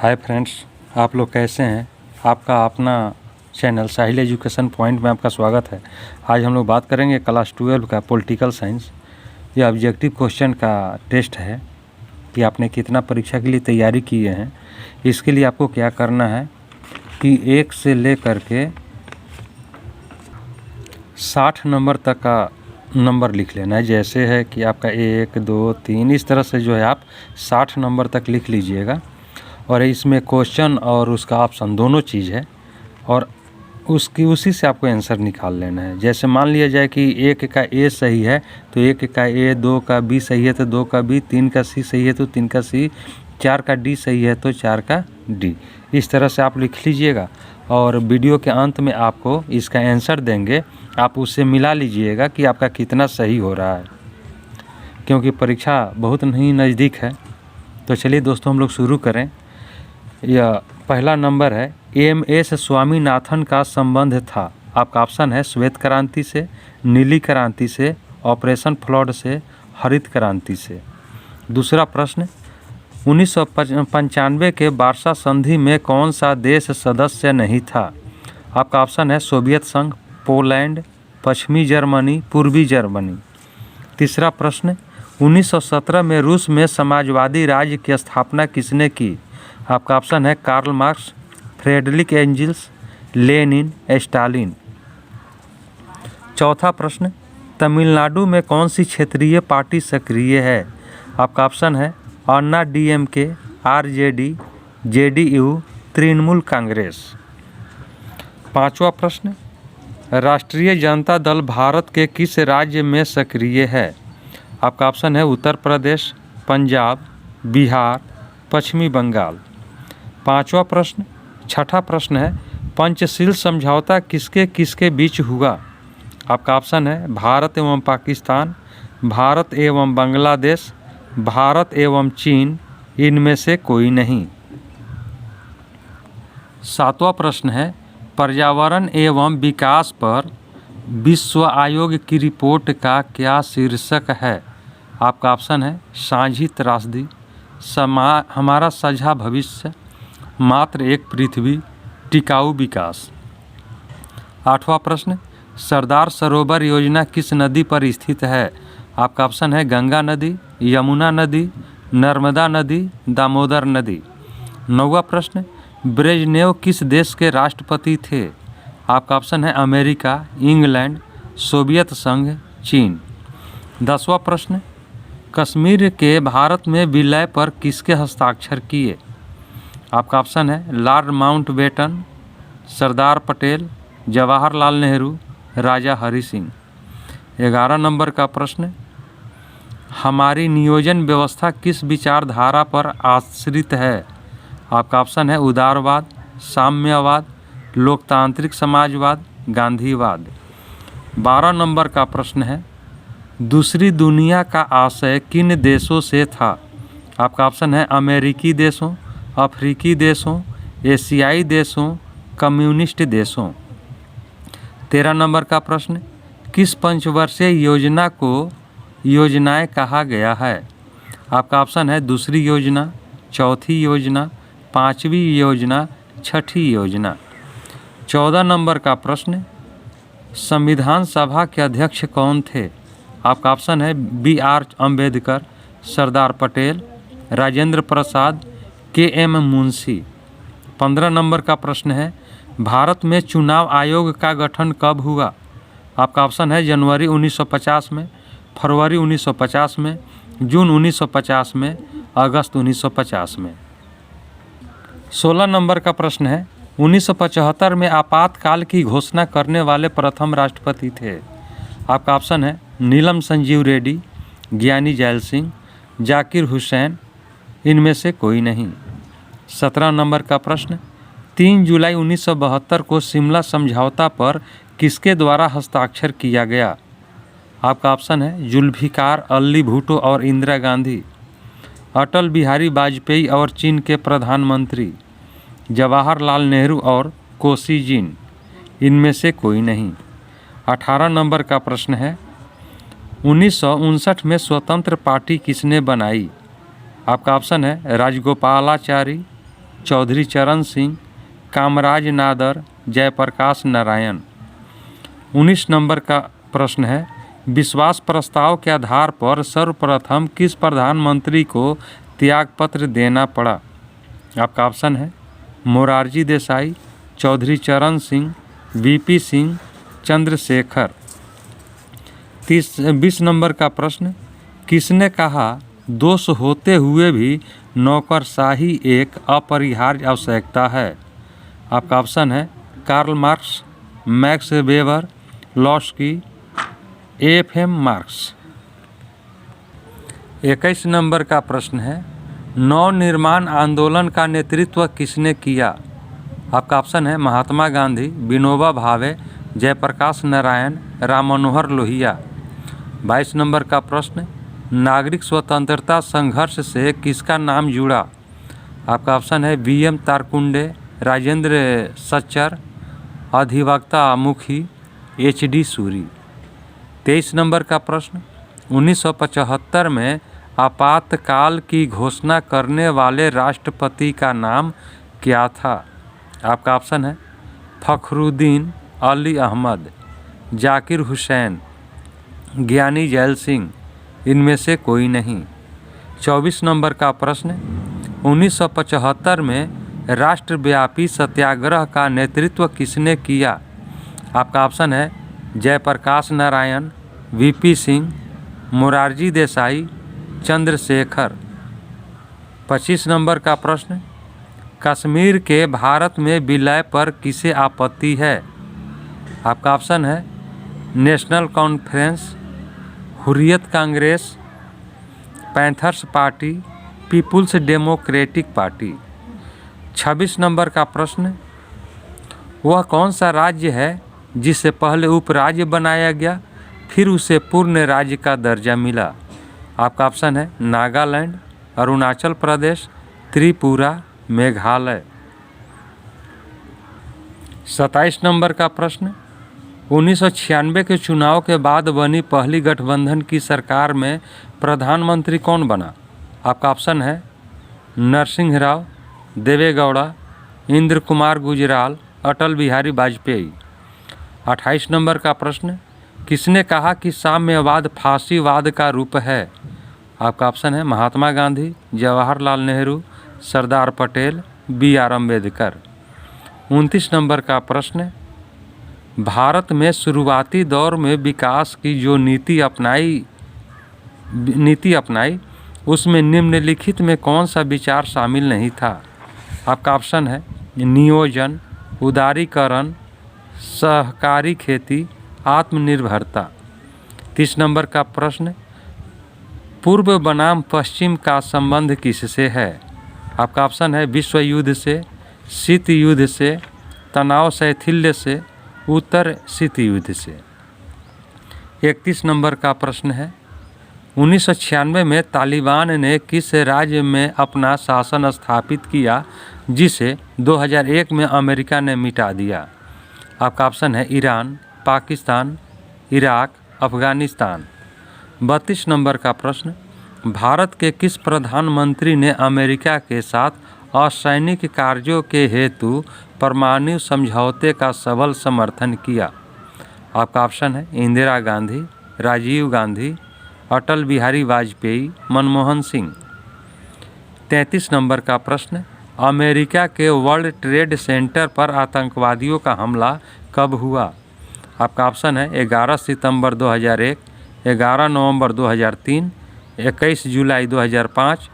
Hi friends, आप लोग कैसे हैं। आपका अपना चैनल साहिल एजुकेशन पॉइंट में आपका स्वागत है। आज हम लोग बात करेंगे क्लास 12 का पॉलिटिकल साइंस। ये ऑब्जेक्टिव क्वेश्चन का टेस्ट है कि आपने कितना परीक्षा के लिए तैयारी किए हैं। इसके लिए आपको क्या करना है कि 1 से लेकर के 60 नंबर तक का नंबर लिख लेना है। जैसे है कि आपका 1, 2, 3 इस तरह से जो है आप 60 नंबर तक लिख लीजिएगा। और इसमें क्वेश्चन और उसका ऑप्शन दोनों चीज़ है और उसी से आपको आंसर निकाल लेना है। जैसे मान लिया जाए कि 1 का ए सही है तो 1 का ए, 2 का बी सही है तो 2 का बी, 3 का सी सही है तो 3 का सी, 4 का डी सही है तो 4 का डी। इस तरह से आप लिख लीजिएगा और वीडियो के अंत में आपको इसका आंसर देंगे। आप उससे मिला लीजिएगा कि आपका कितना सही हो रहा है, क्योंकि परीक्षा बहुत नहीं नज़दीक है। तो चलिए दोस्तों, हम लोग शुरू करें। यह पहला नंबर है, एम.एस. स्वामीनाथन का संबंध था। आपका ऑप्शन है श्वेत क्रांति से, नीली क्रांति से, ऑपरेशन फ्लड से, हरित क्रांति से। दूसरा प्रश्न, 1995 के वार्सा संधि में कौन सा देश सदस्य नहीं था। आपका ऑप्शन है सोवियत संघ, पोलैंड, पश्चिमी जर्मनी, पूर्वी जर्मनी। तीसरा प्रश्न, 1917 में रूस में समाजवादी राज्य की स्थापना किसने की। आपका ऑप्शन है Karl Marx, Friedrich Engels, Lenin, Stalin. चौथा प्रश्न, तमिलनाडु में कौन सी क्षेत्रीय पार्टी सक्रिय है। आपका ऑप्शन है Anna DMK, RJD, JDU, Trinamool Congress. पांचवा प्रश्न, राष्ट्रीय जनता दल भारत के किस राज्य में सक्रिय है। आपका ऑप्शन है उत्तर प्रदेश, पंजाब, बिहार, पश्चिमी बंगाल। पांचवा प्रश्न, छठा प्रश्न है, पंचशील समझौता किसके किसके बीच हुआ। आपका ऑप्शन है भारत एवं पाकिस्तान, भारत एवं बांग्लादेश, भारत एवं चीन, इनमें से कोई नहीं। सातवां प्रश्न है, पर्यावरण एवं विकास पर विश्व आयोग की रिपोर्ट का क्या शीर्षक है। आपका ऑप्शन है साझी त्रासदी, हमारा साझा भविष्य, मात्र एक पृथ्वी, टिकाऊ विकास। आठवां प्रश्न, सरदार सरोवर योजना किस नदी पर स्थित है। आपका ऑप्शन है गंगा नदी, यमुना नदी, नर्मदा नदी, दामोदर नदी। नौवां प्रश्न, ब्रेजनेव किस देश के राष्ट्रपति थे। आपका ऑप्शन है अमेरिका, इंग्लैंड, सोवियत संघ, चीन। 10वां प्रश्न, कश्मीर के भारत में विलय पर किसके हस्ताक्षर किए। आपका ऑप्शन है लॉर्ड माउंटबेटन, सरदार पटेल, जवाहरलाल नेहरू, राजा हरि सिंह। 11 नंबर का प्रश्न, हमारी नियोजन व्यवस्था किस विचारधारा पर आश्रित है। आपका ऑप्शन है उदारवाद, साम्यवाद, लोकतांत्रिक समाजवाद, गांधीवाद। 12 नंबर का प्रश्न है, दूसरी दुनिया का आशय किन देशों से था। आपका ऑप्शन है अमेरिकी देशों, अफ्रीकी देशों, एशियाई देशों, कम्युनिस्ट देशों। 13 नंबर का प्रश्न, किस पंचवर्षीय योजना को योजनाएं कहा गया है। आपका ऑप्शन है दूसरी योजना, चौथी योजना, पांचवी योजना, छठी योजना। 14 नंबर का प्रश्न, संविधान सभा के अध्यक्ष कौन थे। आपका ऑप्शन है B.R. Ambedkar, Sardar Patel, Rajendra Prasad, K.M. Munshi. 15 number का प्रश्न है, भारत में चुनाव आयोग का गठन कब हुआ। आपका ऑप्शन है जनवरी 1950 में, फरवरी 1950 में, जून 1950 में, अगस्त 1950 में। 16 नंबर का प्रश्न है, 1975 में आपातकाल की घोषणा करने वाले प्रथम राष्ट्रपति थे। आपका ऑप्शन है नीलम संजीव रेड्डी, ज्ञानी जैल सिंह, जाकिर हुसैन, इनमें से कोई नहीं। 17 नंबर का प्रश्न, 3 जुलाई 1972 को शिमला समझौता पर किसके द्वारा हस्ताक्षर किया गया। आपका ऑप्शन है जुल्फिकार अली भुट्टो और इंदिरा गांधी, अटल बिहारी वाजपेयी और चीन के प्रधानमंत्री, जवाहरलाल नेहरू और कोसी जिन, इनमें से कोई नहीं। 18 नंबर का प्रश्न है, 1959 में स्वतंत्र पार्टी किसने बनाई। आपका ऑप्शन है राजगोपालाचारी, चौधरी चरण सिंह, कामराज नादर, जयप्रकाश नारायण। 19 नंबर का प्रश्न है, विश्वास प्रस्ताव के आधार पर सर्वप्रथम किस प्रधानमंत्री को त्यागपत्र देना पड़ा? आपका ऑप्शन है मोरारजी देसाई, चौधरी चरण सिंह, वीपी सिंह, चंद्रशेखर। 20 नंबर का प्रश्न, किसने कहा दोष होते हुए भी नौकरशाही एक अपरिहार्य आवश्यकता है? आपका ऑप्शन है Karl Marx, Max Weber, Laski, F M. Marx. 21 number का प्रश्न है, नवनिर्माण आंदोलन का नेतृत्व किसने किया? आपका ऑप्शन है महात्मा गांधी, विनोबा भावे, जयप्रकाश नारायण, राम मनोहर लोहिया। 22 नंबर का प्रश्न, नागरिक स्वतंत्रता संघर्ष से किसका नाम जुड़ा? आपका ऑप्शन है वी.एम. तारकुंडे, राजेंद्र सच्चर, अधिवक्ता मुखी, एच.डी. सूरी। 23 नंबर का प्रश्न, 1975 में आपातकाल की घोषणा करने वाले राष्ट्रपति का नाम क्या था? आपका ऑप्शन है फखरुद्दीन अली अहमद, जाकिर हुसैन, ज्ञानी जैल सिंह, इनमें से कोई नहीं। 24 नंबर का प्रश्न, 1975 में राष्ट्रव्यापी सत्याग्रह का नेतृत्व किसने किया? आपका ऑप्शन है जयप्रकाश नारायण, वीपी सिंह, मोरारजी देसाई, चंद्रशेखर। 25 नंबर का प्रश्न, कश्मीर के भारत में विलय पर किसे आपत्ति है? आपका ऑप्शन है National Conference, Hurriyat Congress, Panthers Party, People's Democratic Party. 26 number का प्रश्न, वह कौन सा राज्य है जिसे पहले उपराज्य बनाया गया फिर उसे पूर्ण राज्य का दर्जा मिला? आपका ऑप्शन है नागालैंड, अरुणाचल प्रदेश, त्रिपुरा, मेघालय। 27 नंबर का प्रश्न, 1996 के चुनाव के बाद बनी पहली गठबंधन की सरकार में प्रधानमंत्री कौन बना? आपका ऑप्शन है नरसिंह राव, देवे गौड़ा, इंद्र कुमार गुजराल, अटल बिहारी वाजपेयी। 28 नंबर का प्रश्न, किसने कहा कि साम्यवाद फांसीवाद का रूप है? आपका ऑप्शन है महात्मा गांधी, जवाहरलाल नेहरू, सरदार पटेल, बी.आर. अम्बेडकर। 29 नंबर का प्रश्न, भारत में शुरुआती दौर में विकास की जो नीति अपनाई उसमें निम्नलिखित में कौन सा विचार शामिल नहीं था? आपका ऑप्शन है नियोजन, उदारीकरण, सहकारी खेती, आत्मनिर्भरता। 30 नंबर का प्रश्न, पूर्व बनाम पश्चिम का संबंध किससे है? आपका ऑप्शन है विश्व युद्ध से, शीत युद्ध से, तनाव शैथिल्य से, उत्तर शीत युद्ध से। 31 नंबर का प्रश्न है, 1996 में तालिबान ने किस राज्य में अपना शासन स्थापित किया जिसे 2001 में अमेरिका ने मिटा दिया? आपका ऑप्शन है Iran, Pakistan, Iraq, Afghanistan. 32 number का प्रश्न, भारत के किस प्रधानमंत्री ने अमेरिका के साथ असैनिक कार्यों के हेतु परमाणु समझौते का सबल समर्थन किया? आपका ऑप्शन है इंदिरा गांधी, राजीव गांधी, अटल बिहारी वाजपेयी, मनमोहन सिंह। 33 नंबर का प्रश्न, अमेरिका के वर्ल्ड ट्रेड सेंटर पर आतंकवादियों का हमला कब हुआ? आपका ऑप्शन है 11 सितंबर 2001, 11 नवंबर 2003, 21 जुलाई 2005,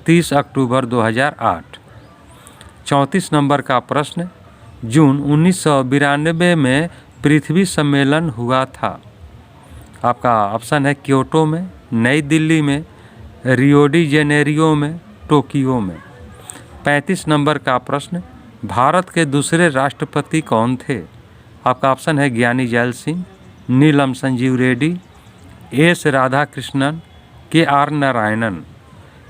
30 अक्टूबर 2008। 34 नंबर का प्रश्न, जून 1992 में पृथ्वी सम्मेलन हुआ था। आपका ऑप्शन है क्योटो में, नई दिल्ली में, रियो डी जेनेरियो में, टोक्यो में। 35 नंबर का प्रश्न, भारत के दूसरे राष्ट्रपति कौन थे? आपका ऑप्शन है Giani Zail Singh, Neelam Sanjiva Reddy, S Radhakrishnan, K R. Narayanan.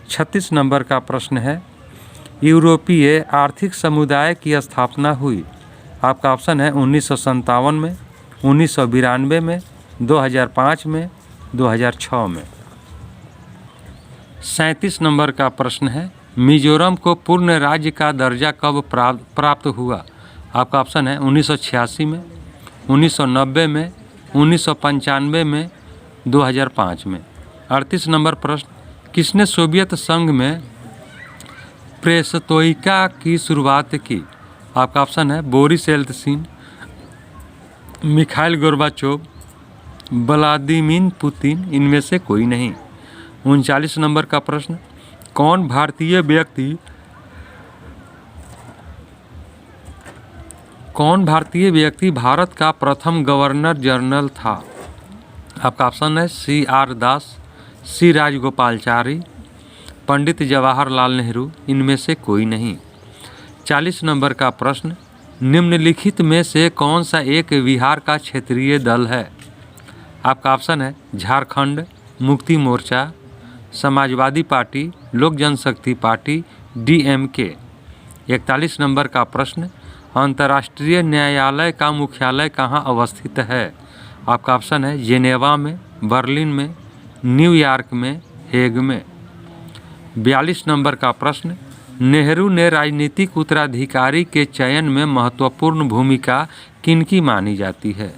36 number का प्रश्न है, यूरोपीय आर्थिक समुदाय की स्थापना हुई? आपका ऑप्शन है 1957 में, 1992 में, 2005 में, 2006 में। 37 नंबर का प्रश्न है, मिजोरम को पूर्ण राज्य का दर्जा कब प्राप्त हुआ? आपका ऑप्शन है 1986 में, 1990 में, 1995 में, 2005 में। 38 नंबर प्रश्न, किसने सोवियत संघ में प्रेस्टोइका की शुरुआत की? आपका ऑप्शन है Boris Yeltsin, Mikhail Gorbachev, Vladimir Putin, इनमें से कोई नहीं। 39 नंबर का प्रश्न, कौन भारतीय व्यक्ति भारत का प्रथम गवर्नर जनरल था? आपका ऑप्शन है CR दास, C राजगोपालचारी, पंडित जवाहरलाल नेहरू, इनमें से कोई नहीं। 40 नंबर का प्रश्न, निम्नलिखित में से कौन सा एक बिहार का क्षेत्रीय दल है? आपका ऑप्शन है झारखंड मुक्ति मोर्चा, समाजवादी पार्टी, लोक जनशक्ति पार्टी, DMK। 41 नंबर का प्रश्न, अंतर्राष्ट्रीय न्यायालय का मुख्यालय कहाँ अवस्थित है? आपका ऑप्शन है जेनेवा में, बर्लिन में, न्यूयॉर्क में, हेग में। 42 नंबर का प्रश्न, नेहरू ने राजनीतिक उत्तराधिकारी के चयन में महत्वपूर्ण भूमिका किनकी मानी जाती है?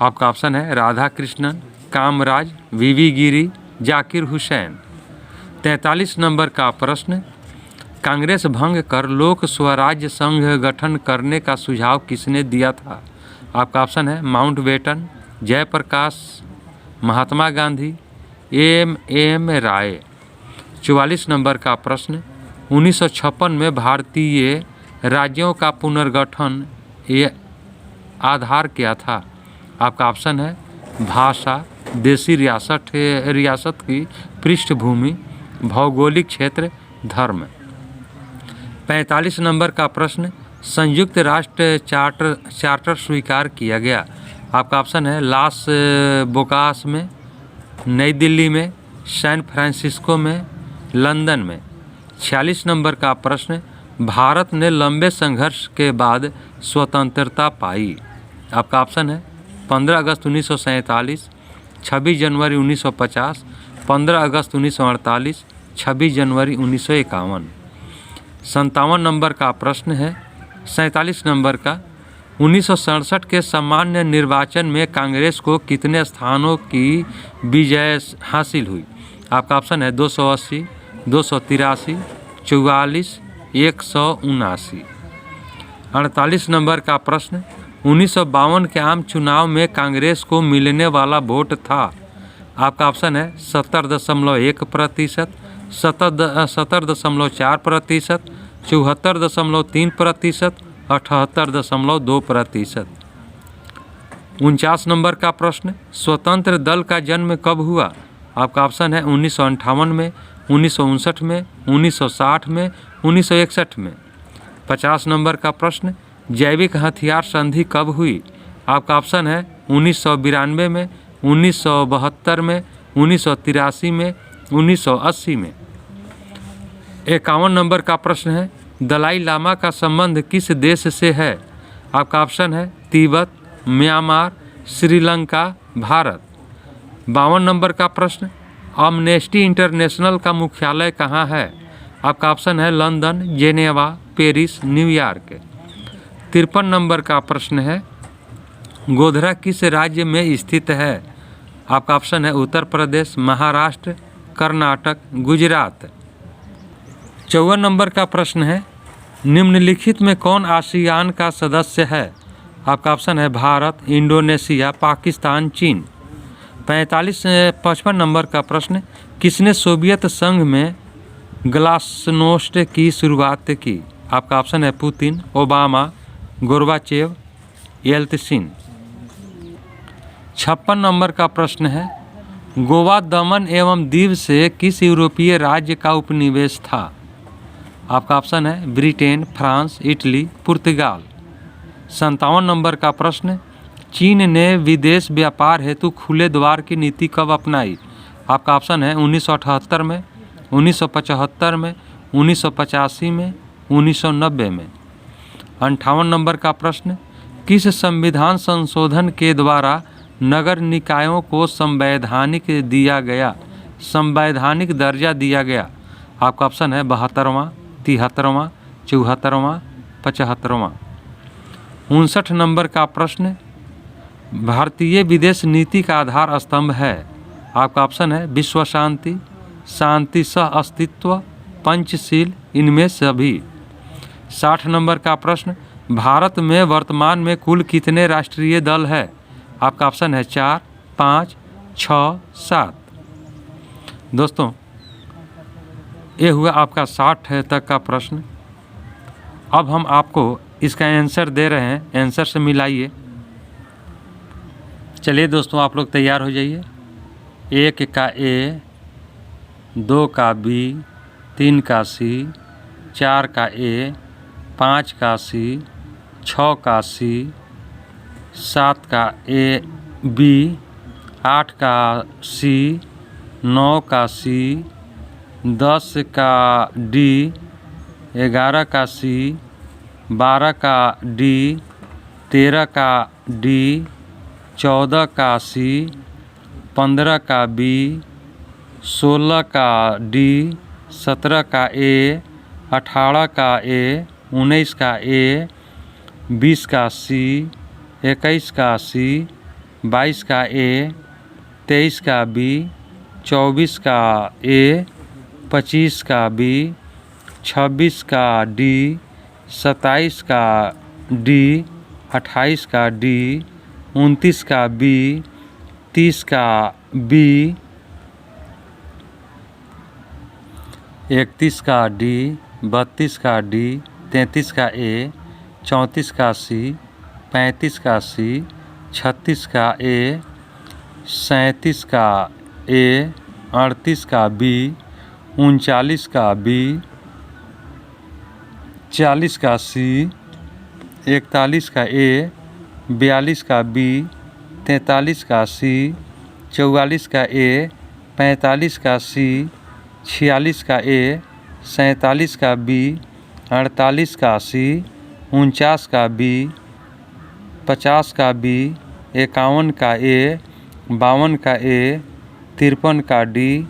आपका ऑप्शन है राधा कृष्णन, कामराज, VV गिरी, जाकिर हुसैन। 43 नंबर का प्रश्न, कांग्रेस भंग कर लोक स्वराज्य संघ गठन करने का सुझाव किसने दिया था? आपका ऑप्शन है माउंटबेटन, जयप्रकाश, महात्मा गांधी, M राय। 44 नंबर का प्रश्न, 1956 में भारतीय राज्यों का पुनर्गठन ये आधार क्या था? आपका ऑप्शन है भाषा, देशी रियासत की पृष्ठभूमि, भौगोलिक क्षेत्र, धर्म। 45 नंबर का प्रश्न, संयुक्त राष्ट्र चार्टर स्वीकार किया गया? आपका ऑप्शन है लास वेगास में, नई दिल्ली में, सैन फ्रांसिस्को में, लंदन में। 46 नंबर का प्रश्न, भारत ने लंबे संघर्ष के बाद स्वतंत्रता पाई? आपका ऑप्शन है 15 अगस्त 1947, 26 जनवरी 1950, 15 अगस्त 1948, 26 जनवरी 1951। 57 नंबर का प्रश्न है 47 नंबर का, 1967 के सामान्य निर्वाचन में कांग्रेस को कितने स्थानों की विजय हासिल हुई? आपका ऑप्शन है 280, 283, 44, 179। 48 नंबर का प्रश्न, 1952 के आम चुनाव में कांग्रेस को मिलने वाला वोट था? आपका ऑप्शन है 70.1%, 70.4%, 74.3%, 78.2%। 49 नंबर का प्रश्न, स्वतंत्र दल का जन्म कब हुआ? आपका ऑप्शन है 1958 में, 1959 में, 1960 में, 1961 में। 50 नंबर का प्रश्न, जैविक हथियार संधि कब हुई? आपका ऑप्शन है 1992 में, 1972 में, 1983 में, 1980 में। 51 नंबर का प्रश्न है, दलाई लामा का संबंध किस देश से है? आपका ऑप्शन है तिब्बत, म्यांमार, श्रीलंका, भारत। 52 नंबर का प्रश्न, अमनेस्टी इंटरनेशनल का मुख्यालय कहाँ है? आपका ऑप्शन है London, Geneva, Paris, New York. 53 number का प्रश्न है, गोधरा किस राज्य में स्थित है? आपका ऑप्शन है उत्तर प्रदेश, महाराष्ट्र, कर्नाटक, गुजरात। 54 नंबर का प्रश्न है, निम्नलिखित में कौन आसियान का सदस्य है? आपका ऑप्शन है भारत, इंडोनेशिया, पाकिस्तान, चीन। 55 नंबर का प्रश्न, किसने सोवियत संघ में ग्लासनोस्ट की शुरुआत की? आपका ऑप्शन है Putin, Obama, Gorbachev, Yeltsin. 56 number का प्रश्न है, गोवा दमन एवं दीव से किस यूरोपीय राज्य का उपनिवेश था? आपका ऑप्शन है ब्रिटेन, फ्रांस, इटली, पुर्तगाल। 57 नंबर का प्रश्न, चीन ने विदेश व्यापार हेतु खुले द्वार की नीति कब अपनाई? आपका ऑप्शन है 1978 में, 1975 में, 1985 में, 1990 में। 58 नंबर का प्रश्न, किस संविधान संशोधन के द्वारा नगर निकायों को संवैधानिक दिया गया? संवैधानिक दर्जा दिया गया? आपका ऑप्शन है 72वां, 73वां, 74वां, 75वां। 59 नंबर का प्रश्न, भारतीय विदेश नीति का आधार स्तंभ है? आपका ऑप्शन है विश्व शांति, शांति सह अस्तित्व, पंचशील, इनमें सभी। 60 नंबर का प्रश्न, भारत में वर्तमान में कुल कितने राष्ट्रीय दल है? आपका ऑप्शन है 4, 5, 6, 7। दोस्तों ये हुआ आपका 60 तक का प्रश्न। अब हम आपको इसका आंसर दे रहे हैं, आंसर से मिलाइए। चलिए दोस्तों आप लोग तैयार हो जाइए। 1 का ए, 2 का बी, 3 का सी, 4 का ए, 5 का सी, 6 का सी, 7 का ए बी, 8 का सी, 9 का सी, 10 का डी, 11 का सी, 12 का डी, 13 का डी, 14 का सी, 15 का बी, 16 का डी, 17 का ए, 18 का ए, 19 का ए, 20 का सी, 21 का सी, 22 का ए, 23 का बी, 24 का ए, 25 का बी, 26 का डी, 27 का डी, 28 का डी, 29 का बी, 30 का बी, 31 का डी, 32 का डी, 33 का ए, 34 का सी, 35 का सी, 36 का ए, 37 का ए, 38 का बी, 39 का बी, 40 का सी, 41 का ए, 42 का बी, 43 का सी, 44 का ए, 45 का सी, 46 का ए, 47 का बी, 48 का सी, 49 का बी, 50 का बी, 51 का ए, 52 का ए, 53 का डी,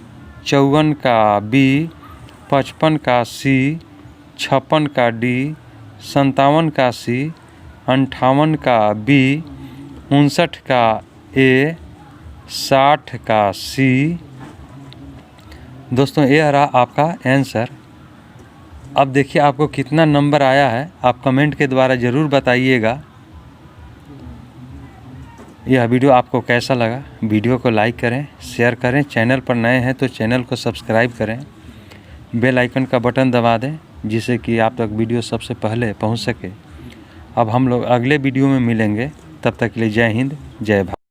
54 का बी, 55 का सी, 56 का डी, 57 का सी, 58 का बी, 59 का ए, 60 का सी। दोस्तों ये रहा आपका आंसर। अब देखिए आपको कितना नंबर आया है, आप कमेंट के द्वारा ज़रूर बताइएगा। यह वीडियो आपको कैसा लगा? वीडियो को लाइक करें, शेयर करें, चैनल पर नए हैं तो चैनल को सब्सक्राइब करें, बेल आइकन का बटन दबा दें जिससे कि आप तक वीडियो सबसे पहले पहुंच सके। अब हम लोग अगले वीडियो में मिलेंगे, तब तक के लिए जय हिंद, जय भारत।